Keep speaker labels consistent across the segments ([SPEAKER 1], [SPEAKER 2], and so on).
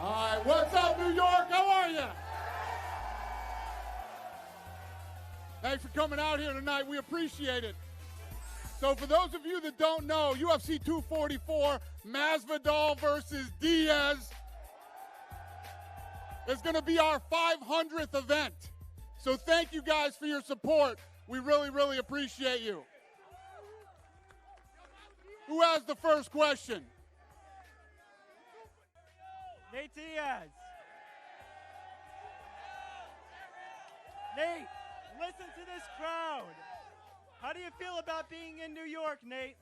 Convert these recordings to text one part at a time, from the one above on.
[SPEAKER 1] All right, what's up, New York? How are you? Thanks for coming out here tonight. We appreciate it. So for those of you that don't know, UFC 244, Masvidal versus Diaz is going to be our 500th event. So thank you guys for your support. We really, really appreciate you. Who has the first question?
[SPEAKER 2] Nate Diaz. Nate, listen to this crowd. How do you feel about being in New York, Nate?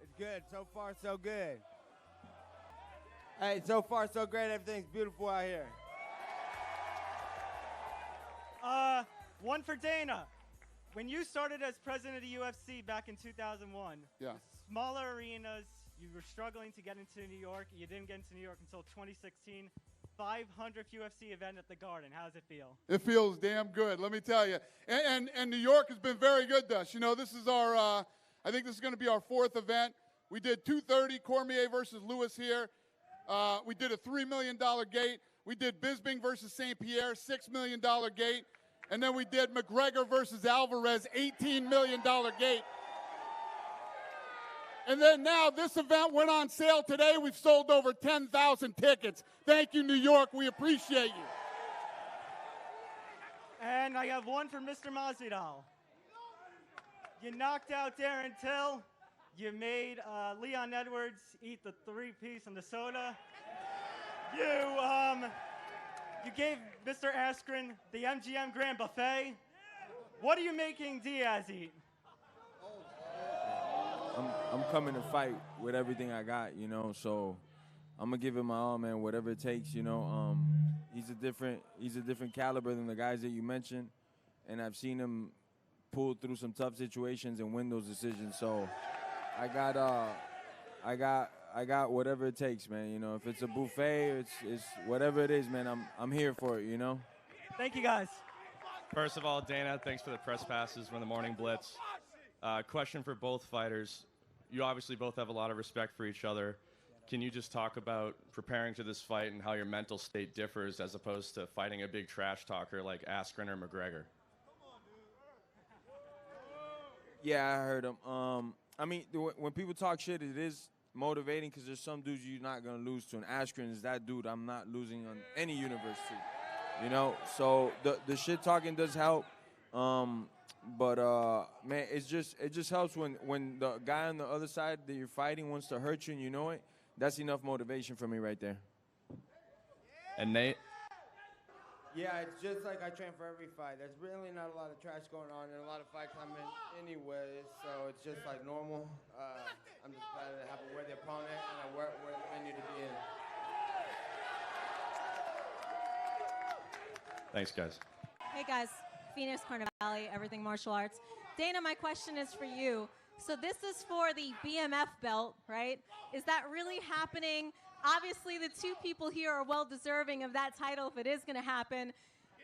[SPEAKER 3] It's good. So far, so good. Hey, so far, so great. Everything's beautiful out here.
[SPEAKER 2] One for Dana. When you started as president of the UFC back in 2001, smaller arenas, you were struggling to get into New York. You didn't get into New York until 2016. 500th UFC event at the Garden. How does it feel?
[SPEAKER 1] It feels damn good, let me tell you. And New York has been very good to us. You know, this is our, I think this is going to be our 4th event. We did 230, Cormier versus Lewis here. We did a $3 million gate. We did Bisping versus St. Pierre, $6 million gate. And then we did McGregor versus Alvarez, $18 million gate. And then now this event went on sale today. We've sold over 10,000 tickets. Thank you, New York. We appreciate you.
[SPEAKER 2] And I have one for Mr. Masvidal. You knocked out Darren Till. You made Leon Edwards eat the 3-piece and the soda. You gave Mr. Askren the MGM Grand Buffet. What are you making Diaz eat?
[SPEAKER 3] I'm coming to fight with everything I got, you know, so I'm gonna give it my all, man, whatever it takes, you know. He's a different caliber than the guys that you mentioned, and I've seen him pull through some tough situations and win those decisions. So I got whatever it takes, man. You know, if it's a buffet, it's whatever it is, man. I'm here for it, you know.
[SPEAKER 2] Thank you, guys.
[SPEAKER 4] First of all, Dana, thanks for the press passes from the Morning Blitz. Question for both fighters. You obviously both have a lot of respect for each other. Can you just talk about preparing to this fight and how your mental state differs as opposed to fighting a big trash talker like Askren or McGregor?
[SPEAKER 3] Yeah, I heard him. I mean, when people talk shit, it is motivating because there's some dudes you're not going to lose to. And Askren is that dude I'm not losing on any universe to. You know? So the shit talking does help. But man, it just helps when the guy on the other side that you're fighting wants to hurt you and you know it. That's enough motivation for me right there.
[SPEAKER 4] And Nate?
[SPEAKER 3] Yeah, it's just like I train for every fight. There's really not a lot of trash going on in a lot of fights I'm in anyway, so it's just like normal. I'm just glad to have to wear the opponent and I wear the venue to be in.
[SPEAKER 4] Thanks, guys.
[SPEAKER 5] Hey, guys. Phoenix Carnivale, Everything Martial Arts. Dana, my question is for you. So this is for the BMF belt, right? Is that really happening? Obviously, the two people here are well deserving of that title if it is going to happen.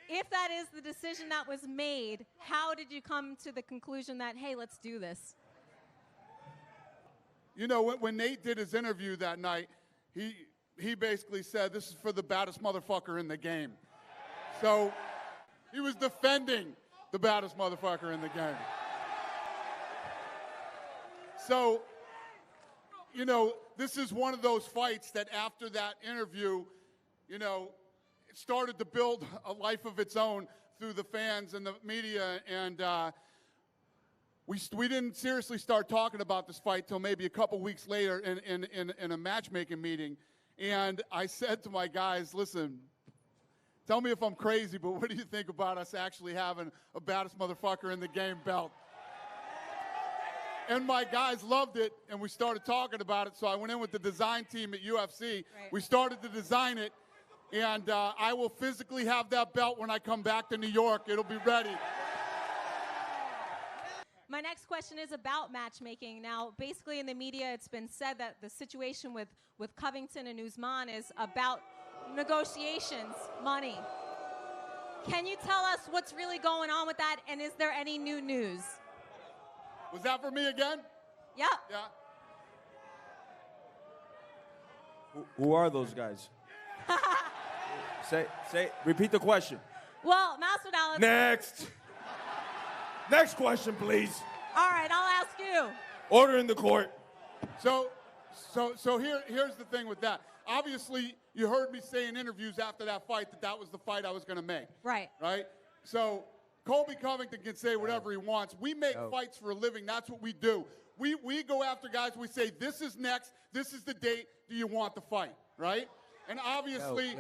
[SPEAKER 5] If that is the decision that was made, how did you come to the conclusion that, hey, let's do this?
[SPEAKER 1] You know, when Nate did his interview that night, he basically said, this is for the baddest motherfucker in the game. So he was defending the baddest motherfucker in the game. So, you know, this is one of those fights that after that interview, you know, it started to build a life of its own through the fans and the media. And we didn't seriously start talking about this fight till maybe a couple weeks later in a matchmaking meeting. And I said to my guys, listen, tell me if I'm crazy, but what do you think about us actually having a baddest motherfucker in the game belt? And my guys loved it, and we started talking about it. So I went in with the design team at UFC.
[SPEAKER 5] Right.
[SPEAKER 1] We started to design it, and I will physically have that belt when I come back to New York. It'll be ready.
[SPEAKER 5] My next question is about matchmaking. Now, basically in the media, it's been said that the situation with Covington and Usman is about negotiations, money. Can you tell us what's really going on with that, and is there any new news?
[SPEAKER 1] Was that for me again?
[SPEAKER 5] Yeah.
[SPEAKER 1] Yeah.
[SPEAKER 3] Who are those guys? Repeat the question.
[SPEAKER 5] Well, Masvidal.
[SPEAKER 3] Next. Next question, please.
[SPEAKER 5] All right, I'll ask you.
[SPEAKER 3] Order in the court.
[SPEAKER 1] So here's the thing with that. Obviously, you heard me say in interviews after that fight that was the fight I was going to make.
[SPEAKER 5] Right.
[SPEAKER 1] Right? So Colby Covington can say whatever he wants. We make fights for a living. That's what we do. We go after guys. We say, this is next. This is the date. Do you want the fight? Right? And obviously,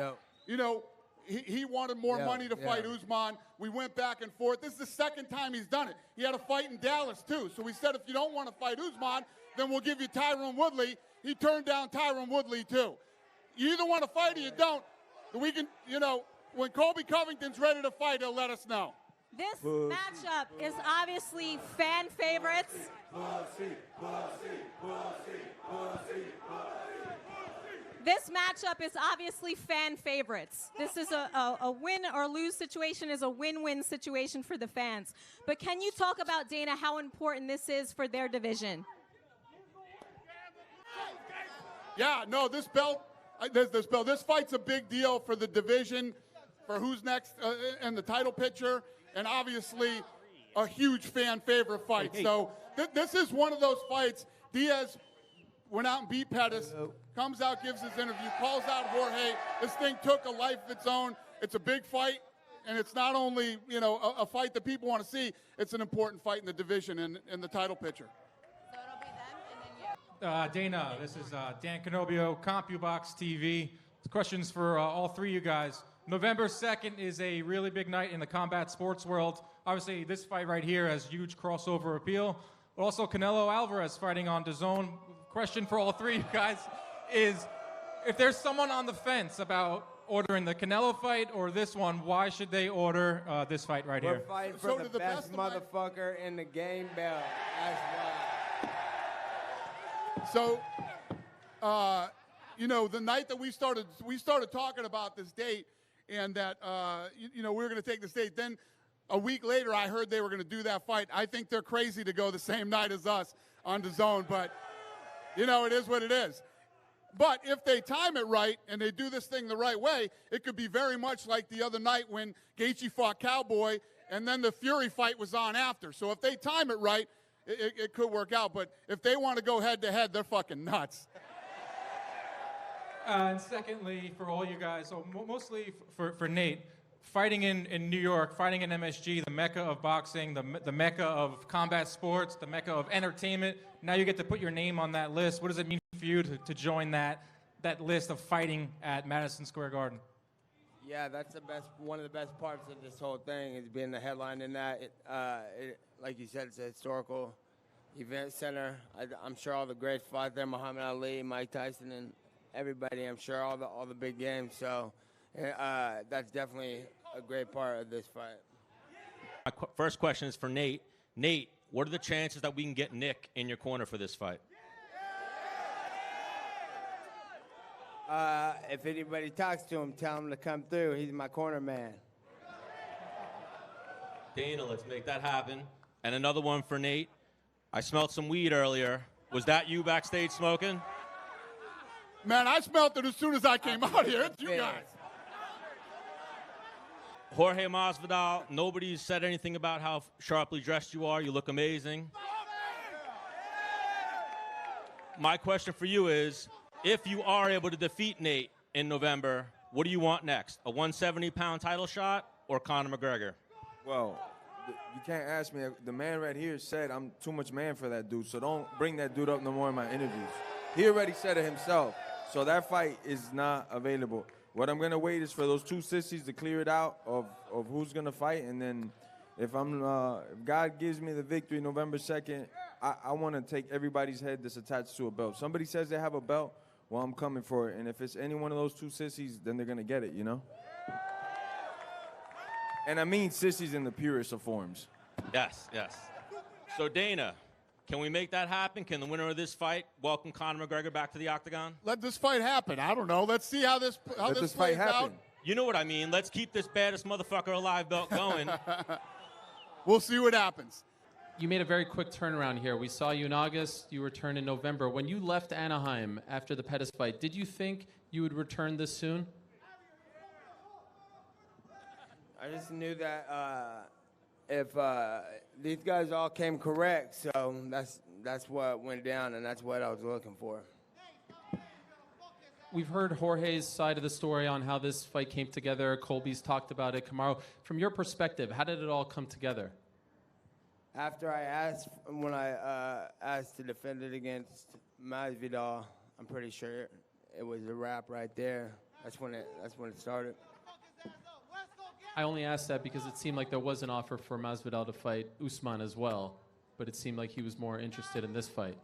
[SPEAKER 1] you know, he wanted more money to fight Usman. We went back and forth. This is the second time he's done it. He had a fight in Dallas, too. So we said, if you don't want to fight Usman, then we'll give you Tyron Woodley. He turned down Tyron Woodley, too. You either want to fight or you don't. We can, you know, when Colby Covington's ready to fight, he'll let us know.
[SPEAKER 5] This matchup is obviously fan favorites. This matchup is obviously fan favorites. This is a win or lose situation, is a win-win situation for the fans. But can you talk about, Dana, how important this is for their division?
[SPEAKER 1] Yeah, no, this fight's a big deal for the division, for who's next in the title picture, and obviously a huge fan favorite fight. So this is one of those fights. Diaz went out and beat Pettis, comes out, gives his interview, calls out Horsey. This thing took a life of its own. It's a big fight, and it's not only, you know, a fight that people want to see, it's an important fight in the division and in the title picture.
[SPEAKER 5] So it'll be them and then you.
[SPEAKER 6] Dana, this is Dan Canobio, CompuBox TV. Questions for all three of you guys. November 2nd is a really big night in the combat sports world. Obviously, this fight right here has huge crossover appeal. But also, Canelo Alvarez fighting on DAZN. Question for all three of you guys is, if there's someone on the fence about ordering the Canelo fight or this one, why should they order this fight right here?
[SPEAKER 7] We're fighting for the best motherfucker in the game belt. That's why.
[SPEAKER 1] So, you know, the night that we started talking about this date, and that, you know, we were going to take this date. Then a week later, I heard they were going to do that fight. I think they're crazy to go the same night as us on DAZN, but, you know, it is what it is. But if they time it right and they do this thing the right way, it could be very much like the other night when Gaethje fought Cowboy, and then the Fury fight was on after. So if they time it right, it could work out. But if they want to go head-to-head, they're fucking nuts.
[SPEAKER 6] And secondly, for all you guys, so mostly for Nate, fighting in New York, fighting in MSG, the mecca of boxing, the mecca of combat sports, the mecca of entertainment. Now you get to put your name on that list. What does it mean for you to join that list of fighting at Madison Square Garden?
[SPEAKER 7] Yeah, that's one of the best parts of this whole thing is being the headline in that. Like you said, it's a historical event center. I'm sure all the greats fought there, Muhammad Ali, Mike Tyson, and everybody. I'm sure all the big games. So that's definitely a great part of this fight.
[SPEAKER 8] My first question is for Nate. Nate, what are the chances that we can get Nick in your corner for this fight?
[SPEAKER 7] If anybody talks to him, tell him to come through. He's my corner man.
[SPEAKER 8] Dana, let's make that happen. And another one for Nate. I smelled some weed earlier. Was that you backstage smoking?
[SPEAKER 1] Man, I smelled it as soon as I came out here. It's you guys.
[SPEAKER 8] Horshe Masvidal, nobody said anything about how sharply dressed you are. You look amazing. My question for you is, if you are able to defeat Nate in November, what do you want next? A 170-pound title shot or Conor McGregor?
[SPEAKER 3] Well, you can't ask me. The man right here said I'm too much man for that dude, so don't bring that dude up no more in my interviews. He already said it himself, so that fight is not available. What I'm going to wait is for those two sissies to clear it out of who's going to fight, and then if God gives me the victory November 2nd, I want to take everybody's head that's attached to a belt. Somebody says they have a belt, well, I'm coming for it, and if it's any one of those two sissies, then they're going to get it, you know? And I mean sissies in the purest of forms.
[SPEAKER 8] Yes, yes. So, Dana, can we make that happen? Can the winner of this fight welcome Conor McGregor back to the octagon?
[SPEAKER 1] Let this fight happen. I don't know. Let's see how this
[SPEAKER 3] fight happen.
[SPEAKER 1] out.
[SPEAKER 8] You know what I mean. Let's keep this baddest motherfucker alive belt going.
[SPEAKER 1] We'll see what happens.
[SPEAKER 9] you made a very quick turnaround here. We saw you in August. You returned in November. When you left Anaheim after the Pettis fight, did you think you would return this soon?
[SPEAKER 7] I just knew that if these guys all came correct, so that's what went down, and that's what I was looking for.
[SPEAKER 9] We've heard Jorge's side of the story on how this fight came together. Colby's talked about it. Kamaru, from your perspective, how did it all come together?
[SPEAKER 7] After I asked, when I asked to defend it against Masvidal, I'm pretty sure it was a wrap right there. That's when it started.
[SPEAKER 9] I only asked that because it seemed like there was an offer for Masvidal to fight Usman as well, but it seemed like he was more interested in this fight.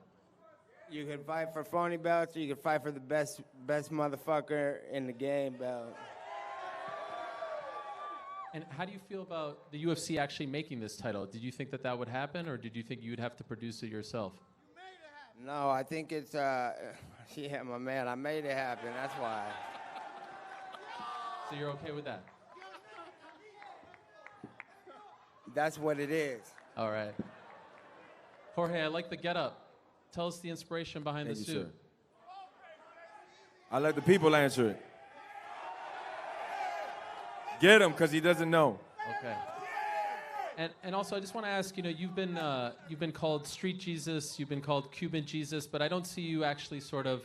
[SPEAKER 7] You can fight for phony belts, or you can fight for the best motherfucker in the game belt.
[SPEAKER 9] And how do you feel about the UFC actually making this title? Did you think that that would happen, or did you think you'd have to produce it yourself?
[SPEAKER 7] No, I think it's, yeah, my man, I made it happen, that's why.
[SPEAKER 9] So you're okay with that?
[SPEAKER 7] That's what it is.
[SPEAKER 9] All right. Jorge, I like the getup. Tell us the inspiration behind the suit.
[SPEAKER 3] Sir. I let the people answer it. Get him, because he doesn't know.
[SPEAKER 9] Okay. And also, I just want to ask, you've been called Street Jesus, you've been called Cuban Jesus, but I don't see you actually sort of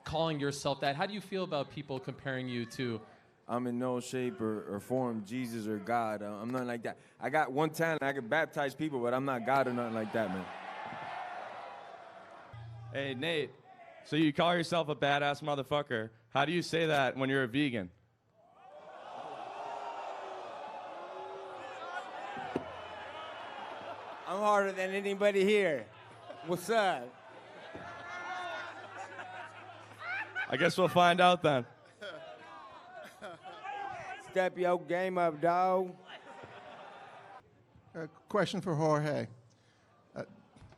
[SPEAKER 9] calling yourself that. How do you feel about people comparing you to?
[SPEAKER 3] I'm in no shape or form Jesus or God. I'm nothing like that. I got one talent. I can baptize people, but I'm not God or nothing like that, man.
[SPEAKER 4] Hey, Nate, so you call yourself a badass motherfucker. How do you say that when you're a vegan?
[SPEAKER 7] I'm harder than anybody here. What's up?
[SPEAKER 4] I guess we'll find out then.
[SPEAKER 7] Step your game up, dog.
[SPEAKER 10] A question for Jorge.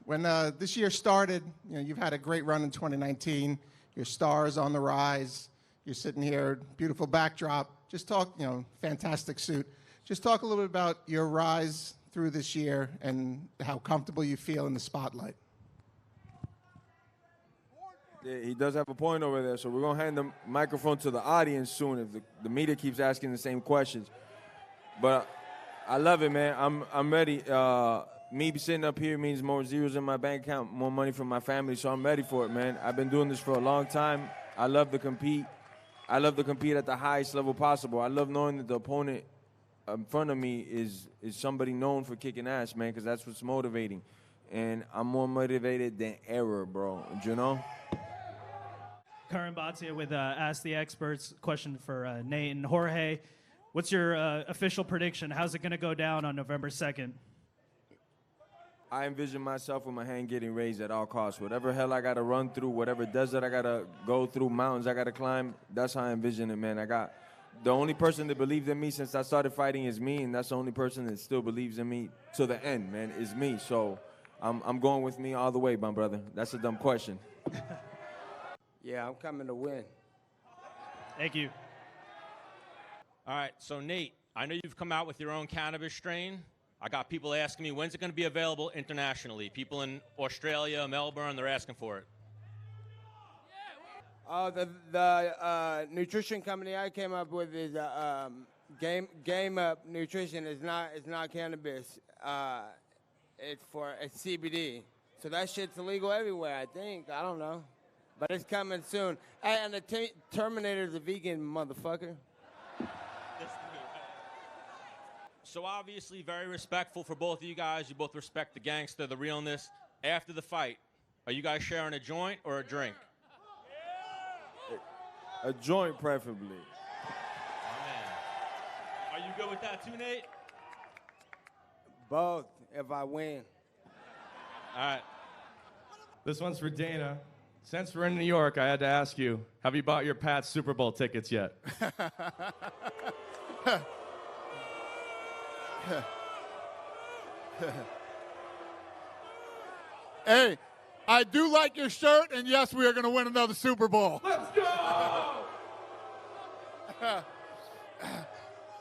[SPEAKER 10] When this year started, you've had a great run in 2019. Your star is on the rise. You're sitting here, beautiful backdrop. Just talk, fantastic suit. Just talk a little bit about your rise through this year and how comfortable you feel in the spotlight.
[SPEAKER 3] Yeah, he does have a point over there, so we're going to hand the microphone to the audience soon if the media keeps asking the same questions. But I love it, man. I'm ready. Me sitting up here means more zeros in my bank account, more money from my family, so I'm ready for it, man. I've been doing this for a long time. I love to compete. I love to compete at the highest level possible. I love knowing that the opponent in front of me is somebody known for kicking ass, man, because that's what's motivating. And I'm more motivated than ever, bro. You know?
[SPEAKER 11] Karan Bhatia with Ask the Experts. Question for Nate and Jorge. What's your official prediction? How's it going to go down on November 2nd?
[SPEAKER 3] I envision myself with my hand getting raised at all costs. Whatever hell I got to run through, whatever desert I got to go through, mountains I got to climb, that's how I envision it, man. The only person that believed in me since I started fighting is me, and that's the only person that still believes in me to the end, man, is me. So I'm going with me all the way, my brother. That's a dumb question.
[SPEAKER 7] Yeah, I'm coming to win.
[SPEAKER 11] Thank you.
[SPEAKER 8] All right, so Nate, I know you've come out with your own cannabis strain. I got people asking me, when's it going to be available internationally? People in Australia, Melbourne, they're asking for it.
[SPEAKER 7] Oh, the nutrition company I came up with is Game Up Nutrition. It's not cannabis. It's CBD. So that shit's illegal everywhere, I think. I don't know. But it's coming soon. Hey, and the Terminator's a vegan, motherfucker.
[SPEAKER 8] So obviously very respectful for both of you guys. You both respect the gangster, the realness. After the fight, are you guys sharing a joint or a drink?
[SPEAKER 3] A joint, preferably.
[SPEAKER 8] Oh, man. Are you good with that too, Nate?
[SPEAKER 7] Both, if I win.
[SPEAKER 8] All right.
[SPEAKER 4] This one's for Dana. Since we're in New York, I had to ask you, have you bought your Pats Super Bowl tickets yet?
[SPEAKER 1] Hey, I do like your shirt, and yes, we are going to win another Super Bowl.
[SPEAKER 4] Let's go!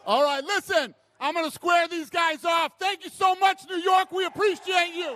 [SPEAKER 1] All right, listen, I'm going to square these guys off. Thank you so much, New York. We appreciate you.